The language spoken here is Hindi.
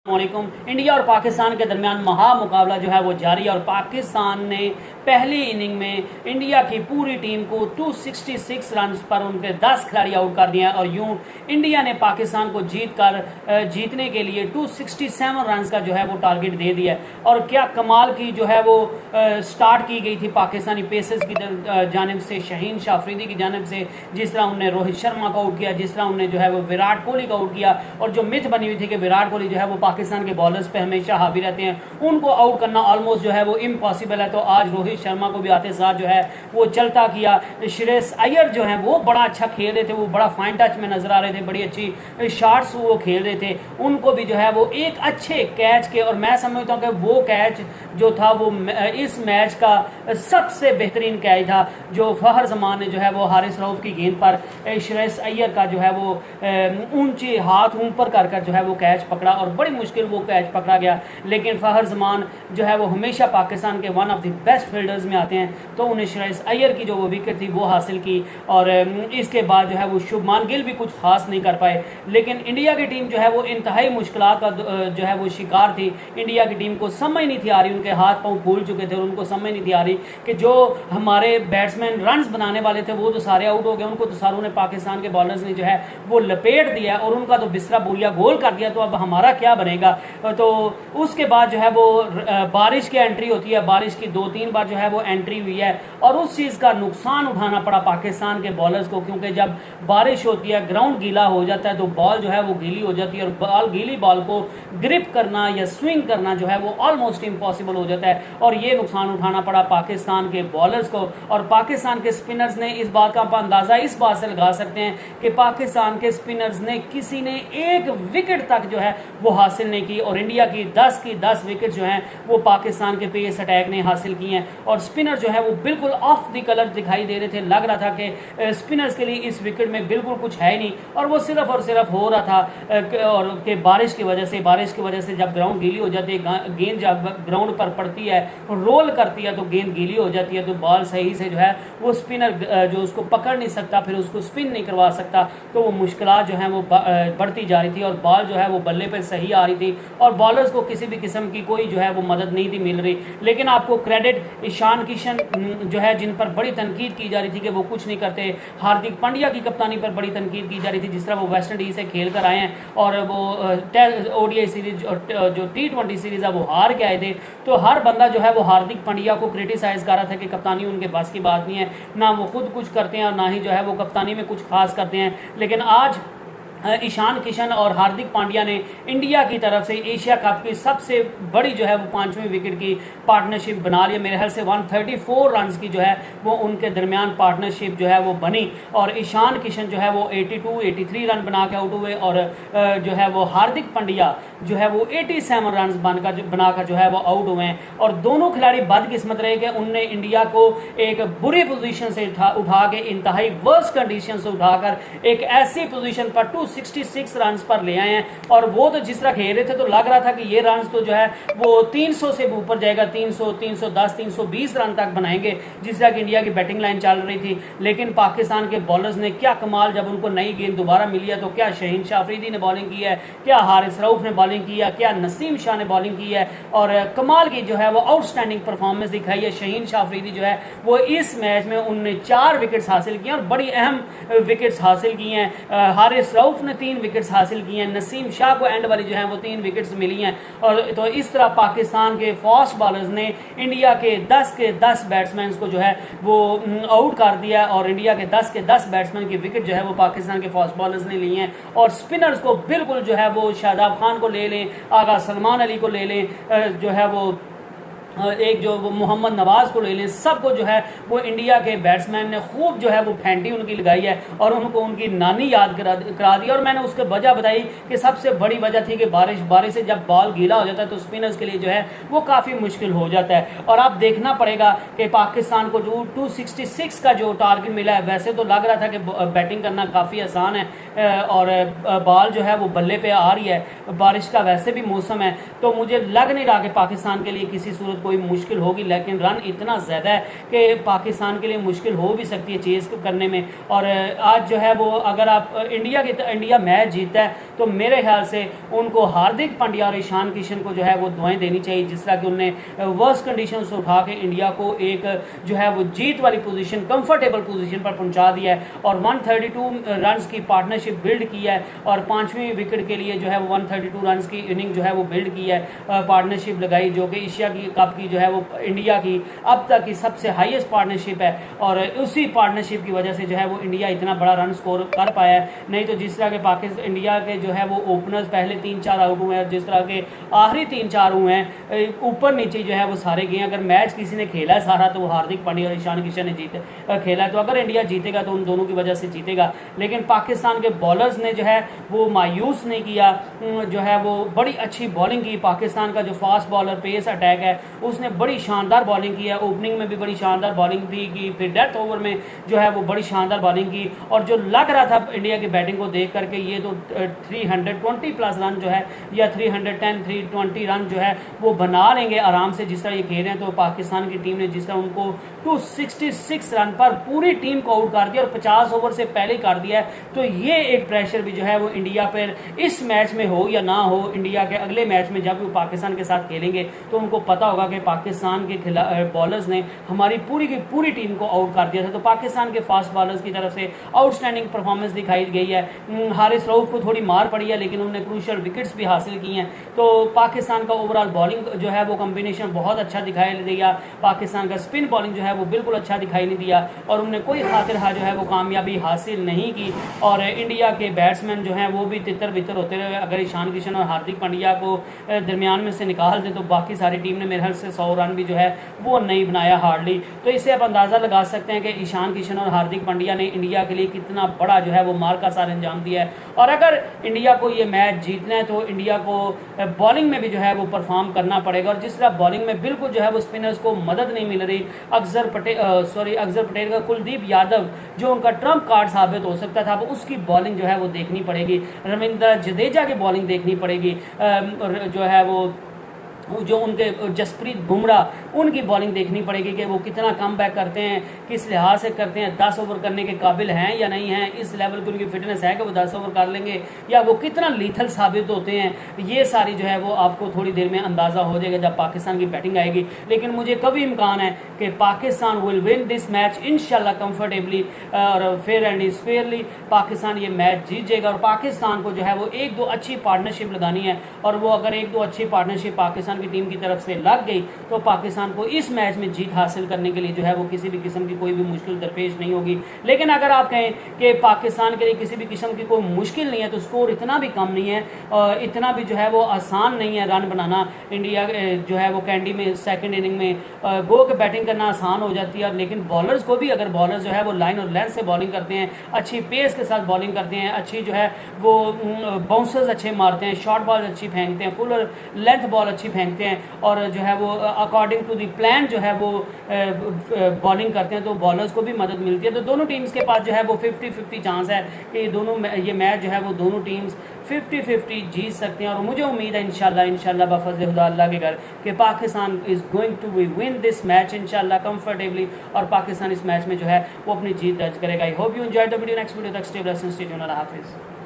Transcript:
वालेकुम। इंडिया और पाकिस्तान के दरमियान महामुकाबला जो है वो जारी है और पाकिस्तान ने पहली इनिंग में इंडिया की पूरी टीम को 266 रन पर उनके 10 खिलाड़ी आउट कर दिए हैं और यूं इंडिया ने पाकिस्तान को जीतने के लिए 267 रन का जो है वो टारगेट दे दिया है। और क्या कमाल की जो है वो स्टार्ट की गई थी पाकिस्तानी पेसर्स की जानिब से, शहीन शाह अफरीदी की जानिब से, जिस तरह उन्होंने रोहित शर्मा को आउट किया, जिस तरह उन्होंने जो है वो विराट कोहली को आउट किया। और जो मिथ बनी हुई थी कि विराट कोहली जो है वो पाकिस्तान के बॉलर्स पे हमेशा हावी रहते हैं, उनको आउट करना ऑलमोस्ट जो है वो इम्पॉसिबल है। तो आज रोहित शर्मा को भी आते साथ जो है वो चलता किया। श्रेयस अय्यर जो है वो बड़ा अच्छा खेल रहे थे, वो बड़ा फाइन टच में नजर आ रहे थे, बड़ी अच्छी शॉट्स वो खेल रहे थे। उनको भी जो है वो एक अच्छे कैच के, और मैं समझता हूँ कि वो कैच जो था वो इस मैच का सबसे बेहतरीन कैच था, जो फहर जमान ने जो है वो हारिस रऊफ की गेंद पर श्रेयस अय्यर का जो है वो ऊंचे हाथ ऊपर कर जो है वो कैच पकड़ा और बड़ी मुश्किल वो कैच पकड़ा गया। लेकिन फहर जमान जो है वो हमेशा पाकिस्तान के one of the best fielders में आते हैं, तो उन्हें श्रेयस अय्यर की जो वो विकेट थी वो हासिल की और इसके बाद जो है वो शुभमान गिल भी कुछ खास नहीं कर पाए। लेकिन इंडिया की टीम जो है वो इंतहाई मुश्किलात का जो है वो शिकार थी। इंडिया की टीम को समझ नहीं थी आ रही, उनके हाथ पांव फूल चुके थे और उनको समझ नहीं थी आ रही कि जो हमारे बैट्समैन रन्स बनाने वाले थे वो तो सारे आउट हो गए, उनको तो सारों ने पाकिस्तान के बॉलर्स ने जो है वो लपेट दिया और उनका तो बिस्तरा बोरिया गोल कर दिया। तो अब हमारा क्या बनेगा। तो उसके बाद जो है वो बारिश की एंट्री होती है, बारिश की 2-3 बार जो है वो एंट्री हुई है और उस चीज़ का नुकसान उठाना पड़ा पाकिस्तान के बॉलर्स को, क्योंकि जब बारिश होती है ग्राउंड गीला हो जाता है तो बॉल जो है वो गीली हो जाती है और गीली बॉल को ग्रिप करना या स्विंग करना जो है वो ऑलमोस्ट इम्पॉसिबल हो जाता है और ये नुकसान उठाना पड़ा पाकिस्तान के बॉलर्स को। और पाकिस्तान के स्पिनर्स ने इस बात का आप अंदाजा इस बात से लगा सकते हैं कि पाकिस्तान के स्पिनर्स ने किसी ने एक विकेट तक जो है वो हासिल नहीं की और इंडिया की 10 विकेट जो हैं वो पाकिस्तान के पेस अटैक ने हासिल की हैं। और स्पिनर जो है वो बिल्कुल ऑफ द कलर दिखाई दे रहे थे, लग रहा था कि स्पिनर्स के लिए इस विकेट में बिल्कुल कुछ है नहीं और वो सिर्फ और सिर्फ हो रहा था और कि बारिश की वजह से जब ग्राउंड गीली हो जाती है, गेंद जब ग्राउंड पर पड़ती है रोल करती है तो गेंद गीली हो जाती है, तो बॉल सही से जो है वो स्पिनर जो उसको पकड़ नहीं सकता, फिर उसको स्पिन नहीं करवा सकता, तो वो मुश्किलात जो है वो बढ़ती जा रही थी और बॉल जो है वो बल्ले पे सही आ रही थी और बॉलर्स को किसी भी किस्म की कोई जो है वो मदद नहीं थी मिल रही। लेकिन आपको क्रेडिट ईशान किशन जो है जिन पर बड़ी तनकीद की जा रही थी कि वो कुछ नहीं करते, हार्दिक पांड्या की कप्तानी पर बड़ी तनकीद की जा रही थी, जिस तरह वो वेस्ट इंडीज से खेल कर आए हैं और वो ओडीआई सीरीज और जो T20 सीरीज है वो हार के आए थे, तो हर बंदा जो है वो हार्दिक पांड्या को क्रिटिसाइज कर रहा था कि कप्तानी उनके बस की बात नहीं है, ना वो खुद कुछ करते हैं और ना ही जो है वो कप्तानी में कुछ खास करते हैं। लेकिन आज ईशान किशन और हार्दिक पांड्या ने इंडिया की तरफ से एशिया कप की सबसे बड़ी जो है वो 5वीं विकेट की पार्टनरशिप बना ली। मेरे ख्याल से 134 रन की जो है वो उनके दरमियान पार्टनरशिप जो है वो बनी और ईशान किशन जो है वो 83 रन बना के आउट हुए और जो है वो हार्दिक पांड्या जो है वो 87 रन बनाकर जो है वो आउट हुए हैं। और दोनों खिलाड़ी बदकिस्मत रहे कि उनने इंडिया को एक बुरी पोजीशन से उठा के इंतहाई वर्स्ट कंडीशन से उठाकर एक ऐसी पोजीशन पर 266 रन पर ले आए हैं और वो तो जिस तरह खेल रहे थे तो लग रहा था कि ये रन तो जो है वो 300 से ऊपर जाएगा, 300, 310, 320 रन तक बनाएंगे जिस तरह की इंडिया की बैटिंग लाइन चल रही थी। लेकिन पाकिस्तान के बॉलर्स ने क्या कमाल, जब उनको नई गेंद दोबारा मिली है तो क्या शहीन शाह अफरीदी ने बॉलिंग की है, क्या हारिस रऊफ ने बॉलिंग की है, क्या नसीम शाह ने बॉलिंग की है और कमाल की जो है वो आउटस्टैंडिंग परफॉर्मेंस दिखाई है। शहीन शाह अफरीदी जो है वो इस मैच में उन्होंने 4 विकेट्स हासिल किए और बड़ी अहम विकेट्स हासिल की हैं। हारिस रऊफ ने 3 विकेट्स हासिल किए हैं, नसीम शाह को एंड वाली जो है वो 3 विकेट्स मिली हैं। और तो इस तरह पाकिस्तान के फास्ट बॉलर्स ने इंडिया के 10 बैट्समैन को जो है वो आउट कर दिया और इंडिया के 10 बैट्समैन की विकेट जो है वो पाकिस्तान के फास्ट बॉलर्स ने ली हैं। और स्पिनर्स को बिल्कुल जो है वो शादाब खान को ले लें, आगा सलमान अली को ले लें, जो है वो एक जो वो मोहम्मद नवाज को ले लें, सबको जो है वो इंडिया के बैट्समैन ने खूब जो है वो फैंटी उनकी लगाई है और उनको उनकी नानी याद करा दी। और मैंने उसके वजह बताई कि सबसे बड़ी वजह थी कि बारिश से जब बॉल गीला हो जाता है तो स्पिनर्स के लिए जो है वो काफ़ी मुश्किल हो जाता है। और आप देखना पड़ेगा कि पाकिस्तान को जो 266 का जो टारगेट मिला है, वैसे तो लग रहा था कि बैटिंग करना काफ़ी आसान है और बॉल जो है वो बल्ले पे आ रही है, बारिश का वैसे भी मौसम है, तो मुझे लग नहीं रहा कि पाकिस्तान के लिए किसी सूरत कोई मुश्किल होगी। लेकिन रन इतना ज़्यादा है कि पाकिस्तान के लिए मुश्किल हो भी सकती है चेज़ करने में। और आज जो है वो अगर आप इंडिया मैच जीतता है तो मेरे ख्याल से उनको हार्दिक पांड्या और ईशान किशन को जो है वो दुआएं देनी चाहिए, जिस तरह कि उनने वर्स्ट कंडीशन से उठा के इंडिया को एक जो है वो जीत वाली पोजीशन, कंफर्टेबल पोजीशन पर पहुंचा दिया है और 132 रन्स की पार्टनरशिप बिल्ड की है और 5वीं विकेट के लिए जो है वो 132 रन्स की इनिंग जो है वो बिल्ड की है, पार्टनरशिप लगाई जो कि एशिया की कप की जो है वो इंडिया की अब तक की सबसे हाईएस्ट पार्टनरशिप है और उसी पार्टनरशिप की वजह से जो है वो इंडिया इतना बड़ा रन स्कोर कर पाया है। नहीं तो जिस तरह के पाकिस्तान इंडिया के जो है वो ओपनर्स पहले 3-4 आउट हुए हैं और जिस तरह के आखिरी 3-4 हुए हैं, ऊपर नीचे जो है वो सारे गए। अगर मैच किसी ने खेला है सारा तो वो हार्दिक पांड्या और ईशान किशन ने खेला है, तो अगर इंडिया जीतेगा तो उन दोनों की वजह से जीतेगा। लेकिन पाकिस्तान के बॉलर्स ने जो है वो मायूस नहीं किया, जो है वो बड़ी अच्छी बॉलिंग की। पाकिस्तान का जो फास्ट बॉलर पेस अटैक है उसने बड़ी शानदार बॉलिंग की है, ओपनिंग में भी बड़ी शानदार बॉलिंग भी की, फिर डेथ ओवर में जो है वो बड़ी शानदार बॉलिंग की और जो लग रहा था इंडिया की बैटिंग को देख करके ये तो 320 प्लस रन जो है या 320 रन जो है वो बना लेंगे आराम से जिस तरह ये खेल रहे हैं। तो पाकिस्तान की टीम ने जिस तरह उनको 266 रन पर पूरी टीम को आउट कर दिया और 50 ओवर से पहले कर दिया है, तो ये एक प्रेशर भी जो है वो इंडिया पर इस मैच में हो या ना हो, इंडिया के अगले मैच में जब वो पाकिस्तान के साथ खेलेंगे तो उनको पता होगा कि पाकिस्तान के बॉलर्स ने हमारी पूरी की पूरी टीम को आउट कर दिया था। तो पाकिस्तान के फास्ट बॉलर्स की तरफ से आउटस्टैंडिंग परफॉर्मेंस दिखाई गई है। हारिस रऊफ को थोड़ी मार पड़ी है लेकिन उन्होंने क्रूशियल विकेट्स भी हासिल की हैं। तो पाकिस्तान का ओवरऑल बॉलिंग जो है वो कॉम्बिनेशन बहुत अच्छा दिखाई दिया। पाकिस्तान का स्पिन बॉलिंग जो है वो बिल्कुल अच्छा दिखाई नहीं दिया और उन्होंने कोई खातिर जो है वो कामयाबी हासिल नहीं की और इंडिया के बैट्समैन जो हैं वो भी तितर बितर होते रहे। अगर ईशान किशन और हार्दिक पांड्या को दरमियान में से निकाल दें तो बाकी सारी टीम ने मेरे ख्याल से 100 रन भी जो है वो नहीं बनाया हार्डली। तो इससे आप अंदाज़ा लगा सकते हैं कि ईशान किशन और हार्दिक पांड्या ने इंडिया के लिए कितना बड़ा जो है वो मार का सार अंजाम दिया है। और अगर इंडिया को ये मैच जीतना है तो इंडिया को बॉलिंग में भी जो है वो परफॉर्म करना पड़ेगा और जिस तरह बॉलिंग में बिल्कुल जो है वो स्पिनर्स को मदद नहीं मिल रही, अक्षर पटेल का कुलदीप यादव जो उनका ट्रम्प कार्ड साबित हो सकता था, अब उसकी बॉलिंग जो है वो देखनी पड़ेगी। रविंद्र जडेजा की बॉलिंग देखनी पड़ेगी, जो है वो जो उनके जसप्रीत बुमराह उनकी बॉलिंग देखनी पड़ेगी कि वो कितना कम बैक करते हैं, किस लिहाज से करते हैं, 10 ओवर करने के काबिल हैं या नहीं हैं, इस लेवल की उनकी फिटनेस है कि वो 10 ओवर कर लेंगे या वो कितना लीथल साबित होते हैं। ये सारी जो है वो आपको थोड़ी देर में अंदाज़ा हो जाएगा जब पाकिस्तान की बैटिंग आएगी। लेकिन मुझे कभी इम्कान है कि Pakistan will win this match इंशाल्लाह कंफर्टेबली और फेयर एंड स्क्वेयरली पाकिस्तान ये मैच जीत जाएगा और पाकिस्तान को जो है वो 1-2 अच्छी पार्टनरशिप लगानी है और वो अगर 1-2 अच्छी पार्टनरशिप पाकिस्तान की टीम की तरफ से लग गई तो पाकिस्तान को इस मैच में जीत हासिल करने के लिए जो है वो किसी भी किस्म की कोई भी मुश्किल दरपेश नहीं होगी। लेकिन अगर आप कहें कि पाकिस्तान के लिए किसी भी किस्म की कोई मुश्किल नहीं है तो स्कोर इतना भी कम नहीं है और इतना भी जो है वो आसान नहीं है रन बनाना। इंडिया जो है वो कैंडी में सेकेंड इनिंग में गो के बैटिंग करना आसान हो जाती है, लेकिन बॉलर्स को भी अगर बॉलर्स जो है वो लाइन और लेंथ से बॉलिंग करते हैं, अच्छी पेस के साथ बॉलिंग करते हैं, अच्छी जो है वो बाउंसर्स अच्छे मारते हैं, शॉर्ट बॉल अच्छी फेंकते हैं, फुल लेंथ बॉल अच्छी फेंकते हैं और जो है वो अकॉर्डिंग टू द प्लान जो है वो बॉलिंग करते हैं तो बॉलर्स को भी मदद मिलती है। तो दोनों टीम्स के पास जो है वो 50-50 चांस है कि ये मैच जो है वो दोनों टीम्स 50-50 जीत सकते हैं और मुझे उम्मीद है इंशाल्लाह बफज़ल खुदा अल्लाह के घर कि Pakistan is going to win this match इंशाल्लाह कंफर्टेबली और पाकिस्तान इस मैच में जो है वो अपनी जीत दर्ज करेगा। I hope you enjoy the video. Next video तक stay blessed and stay tuned. अल्लाह हाफिज़।